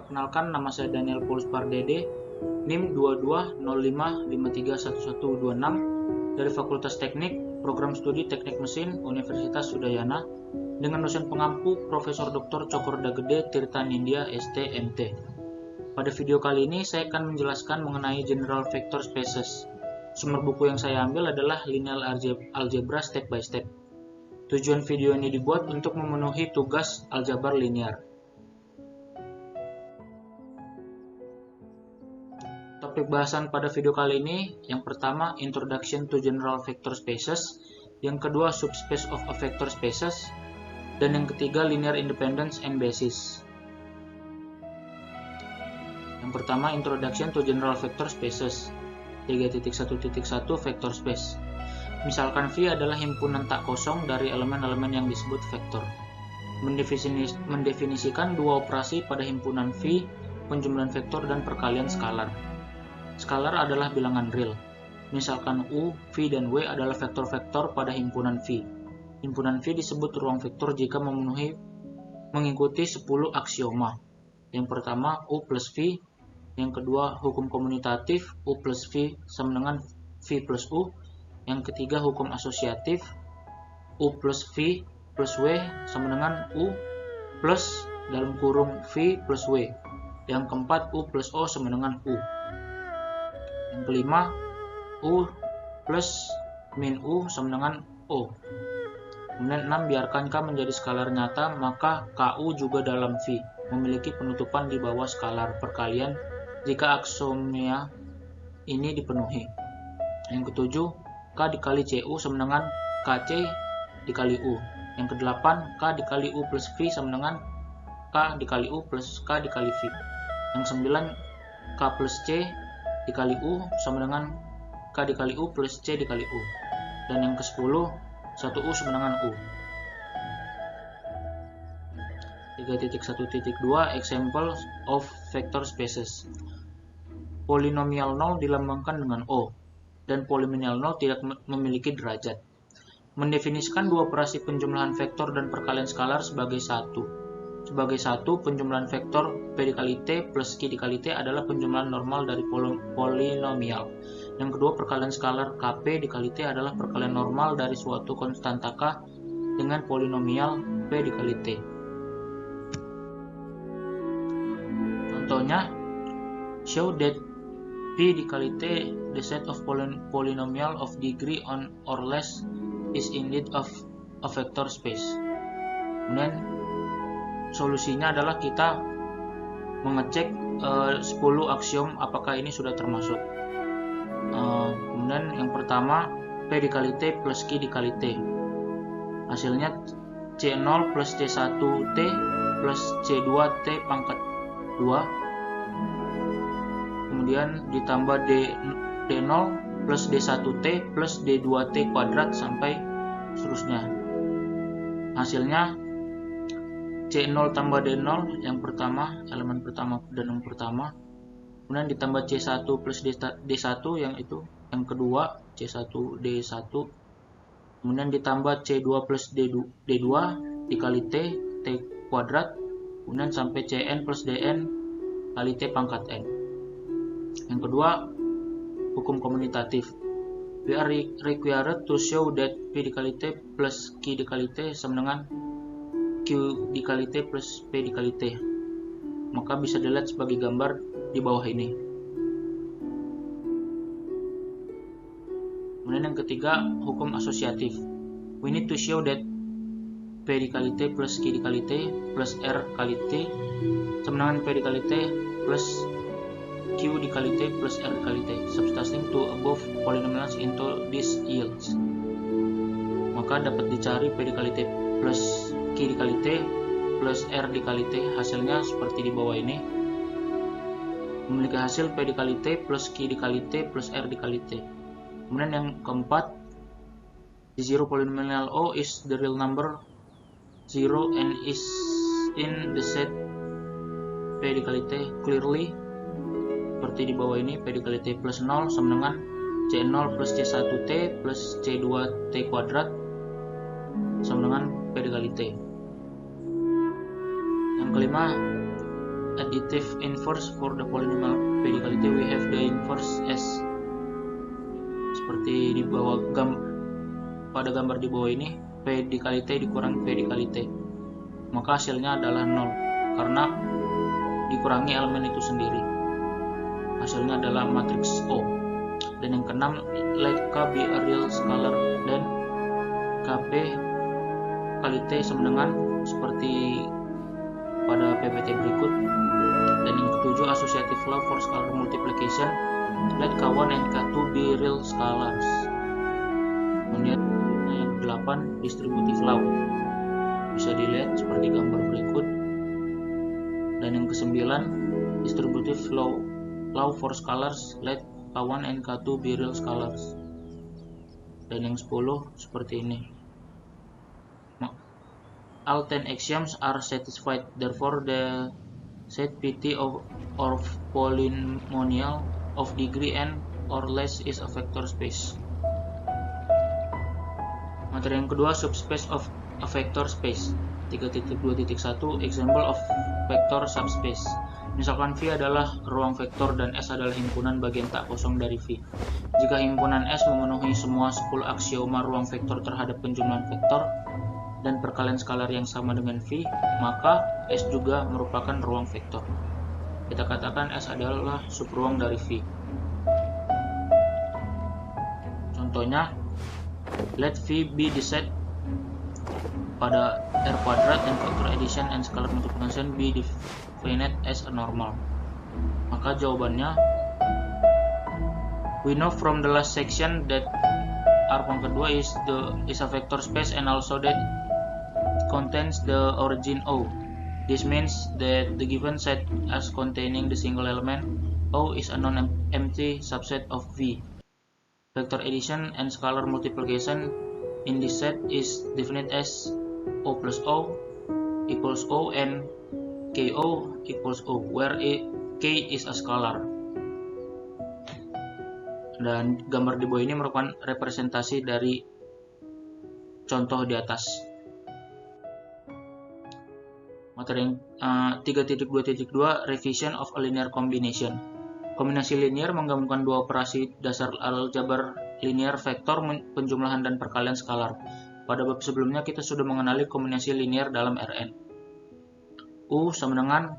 Perkenalkan, nama saya Daniel Paulus Pardede, NIM 2205531126 dari Fakultas Teknik, Program Studi Teknik Mesin, Universitas Udayana, dengan dosen pengampu Profesor Dr. Cokorda Gede Tirta Nindya ST MT. Pada video kali ini saya akan menjelaskan mengenai General Vector Spaces. Sumber buku yang saya ambil adalah Linear Algebra Step by Step. Tujuan video ini dibuat untuk memenuhi tugas aljabar linear. Topik bahasan pada video kali ini, yang pertama Introduction to General Vector Spaces, yang kedua Subspace of a Vector Spaces, dan yang ketiga Linear Independence and Basis. Yang pertama Introduction to General Vector Spaces. 3.1.1 Vector Space. Misalkan V adalah himpunan tak kosong dari elemen-elemen yang disebut vektor. Mendefinisikan dua operasi pada himpunan V, penjumlahan vektor dan perkalian skalar. Skalar adalah bilangan real. Misalkan U, V, dan W adalah vektor-vektor pada himpunan V. Himpunan V disebut ruang vektor jika mengikuti 10 aksioma. Yang pertama U plus V, yang kedua hukum komutatif U plus V sama dengan V plus U, yang ketiga hukum asosiatif U plus V plus W sama dengan U plus dalam kurung V plus W, yang keempat U plus O sama dengan U, yang kelima U plus min U sama dengan O. Kemudian 6, biarkan K menjadi skalar nyata, maka KU juga dalam V memiliki penutupan di bawah skalar perkalian jika aksioma ini dipenuhi. Yang ketujuh, K dikali CU sama dengan KC dikali U. Yang kedelapan, K dikali U plus V sama dengan K dikali U plus K dikali V. Yang sembilan, K plus C dikali U sama dengan K dikali U plus C dikali U. Dan yang ke-10, 1U sama dengan U. 3.1.2 Example of Vector Spaces. Polinomial 0 dilambangkan dengan O, dan polinomial 0 tidak memiliki derajat. Mendefinisikan dua operasi penjumlahan vektor dan perkalian skalar sebagai satu. Sebagai satu, penjumlahan vektor P dikali T plus Q dikali T adalah penjumlahan normal dari polinomial. Yang kedua, perkalian skalar Kp dikali T adalah perkalian normal dari suatu konstanta K dengan polinomial P dikali T. Contohnya, show that P dikali T, the set of polynomial of degree on or less, is indeed of a vector space. Kemudian solusinya adalah kita mengecek 10 aksiom apakah ini sudah termasuk. Kemudian yang pertama P dikali T plus Q dikali T. Hasilnya C0 plus C1T plus C2T pangkat 2. Kemudian ditambah D0 plus D1T plus D2T kuadrat sampai seterusnya. Hasilnya C0 tambah D0 yang pertama, elemen pertama dan yang pertama. Kemudian ditambah C1 plus D1 yang itu yang kedua, C1 D1. Kemudian ditambah C2 plus D2 dikali T kuadrat. Kemudian sampai Cn plus Dn kali T pangkat N. Yang kedua, hukum komutatif. We are required to show that P dikali T plus Q dikali T sama dengan Q dikali T plus P dikali T. Maka bisa dilihat sebagai gambar di bawah ini. Kemudian yang ketiga, hukum asosiatif. We need to show that P dikali T plus Q dikali T plus R kali T sama dengan P dikali T plus Q dikali T plus R dikali T, substituting to above polynomials into these yields. Maka dapat dicari P dikali T plus Q dikali T plus R dikali T, hasilnya seperti di bawah ini. Memiliki hasil P dikali T plus Q dikali T plus R dikali T. Kemudian yang keempat, the zero polynomial O is the real number 0 and is in the set P dikali T clearly. Seperti di bawah ini, P dikali T plus 0 sama dengan C0 plus C1T plus C2T kuadrat sama dengan P dikali T. Yang kelima, additive inverse for the polynomial pedicality, we have the inverse S. Seperti di bawah pada gambar di bawah ini, pedicality dikurangi pedicality, maka hasilnya adalah 0 karena dikurangi elemen itu sendiri. Hasilnya adalah matriks O. Dan yang keenam, let K be a real scalar, dan Kp kali T sama dengan seperti pada PPT berikut. Dan yang ketujuh, associative law for scalar multiplication, let K1 and K2 be real scalars. Kemudian yang ke-8, distributive law, bisa dilihat seperti gambar berikut. Dan yang ke-9, distributive law for scalars, let K1 and K2 be real scalars. Dan yang 10 seperti ini. All 10 axioms are satisfied, therefore the set Pt of polynomial of degree n or less is a vector space. Materi yang kedua, subspace of a vector space. 3.2.1 example of vector subspace. Misalkan V adalah ruang vektor dan S adalah himpunan bagian tak kosong dari V. Jika himpunan S memenuhi semua 10 aksioma ruang vektor terhadap penjumlahan vektor dan perkalian skalar yang sama dengan V, maka S juga merupakan ruang vektor. Kita katakan S adalah subruang dari V. Contohnya, let V be the set pada R kuadrat and vector addition and scalar multiplication be defined as a normal. Maka jawabannya, we know from the last section that R kedua is a vector space and also that contains the origin O. This means that the given set as containing the single element O is a non-empty subset of V. Vector addition and scalar multiplication in this set is defined as O plus O equals O and KO equals O, where K is a scalar. Dan gambar di bawah ini merupakan representasi dari contoh di atas. Materi 3.2.2 revision of a linear combination. Kombinasi linear menggabungkan dua operasi dasar aljabar linear, vektor, penjumlahan, dan perkalian skalar. Pada bab sebelumnya kita sudah mengenali kombinasi linear dalam Rn. U sama dengan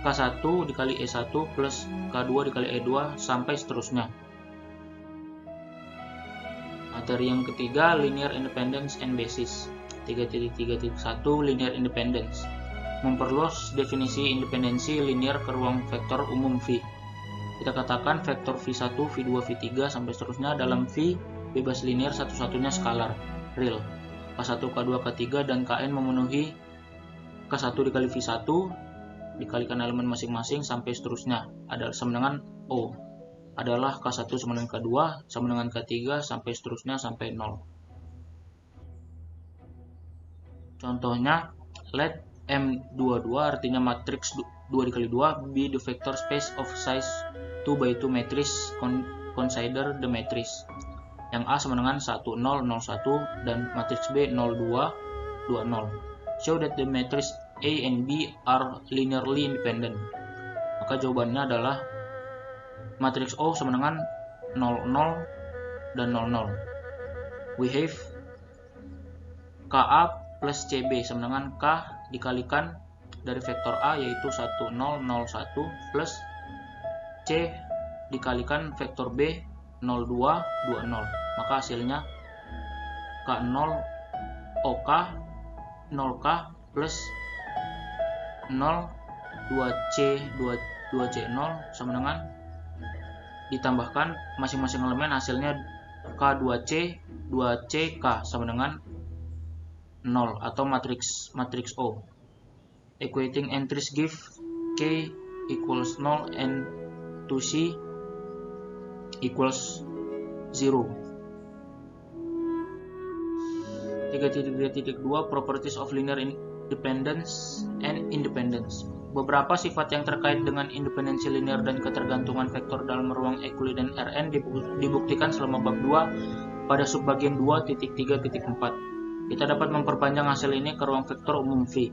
K1 dikali E1 plus K2 dikali E2 sampai seterusnya. Materi yang ketiga, linear independence and basis. 3.3.1 linear independence. Memperluas definisi independensi linear ke ruang vektor umum V. Kita katakan vektor V1, V2, V3 sampai seterusnya dalam V bebas linear satu-satunya skalar, real. K1, K2, K3 dan Kn memenuhi K1 dikali V1 dikalikan elemen masing-masing sampai seterusnya. Ada sama dengan O. Adalah K1 sama dengan K2 sama dengan K3 sampai seterusnya sampai 0. Contohnya, let M22 artinya matriks 2 dikali 2 be the vector space of size 2 by 2 matrix. Consider the matrix. Yang A sama dengan 1, 0, 0, 1 dan matriks B 0, 2, 2, 0. Show that the matrix A and B are linearly independent. Maka jawabannya adalah matriks O sama dengan 0, 0 dan 0, 0. We have KA plus CB sama dengan K dikalikan dari vektor A yaitu 1, 0, 0, 1 plus C dikalikan vektor B 0, 2, 2, 0. Maka hasilnya K0 OK 0K plus 0 2C 2C0 sama dengan ditambahkan masing-masing elemen hasilnya K2C 2CK sama dengan 0 atau matriks O. Equating entries give K equals 0 and 2C equals 0. 3.2 Properties of linear independence and independence. Beberapa sifat yang terkait dengan independensi linear dan ketergantungan vektor dalam ruang Euclidean Rn dibuktikan selama bab 2 pada subbagian 2.3.4. Kita dapat memperpanjang hasil ini ke ruang vektor umum V.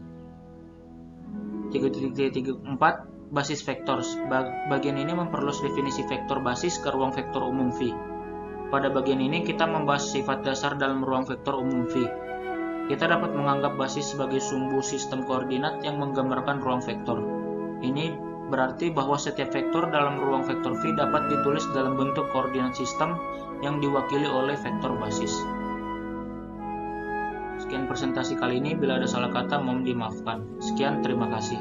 3.4 Basis vektor. Bagian ini memperluas definisi vektor basis ke ruang vektor umum V. Pada bagian ini kita membahas sifat dasar dalam ruang vektor umum V. Kita dapat menganggap basis sebagai sumbu sistem koordinat yang menggambarkan ruang vektor. Ini berarti bahwa setiap vektor dalam ruang vektor V dapat ditulis dalam bentuk koordinat sistem yang diwakili oleh vektor basis. Sekian presentasi kali ini, bila ada salah kata mohon dimaafkan. Sekian, terima kasih.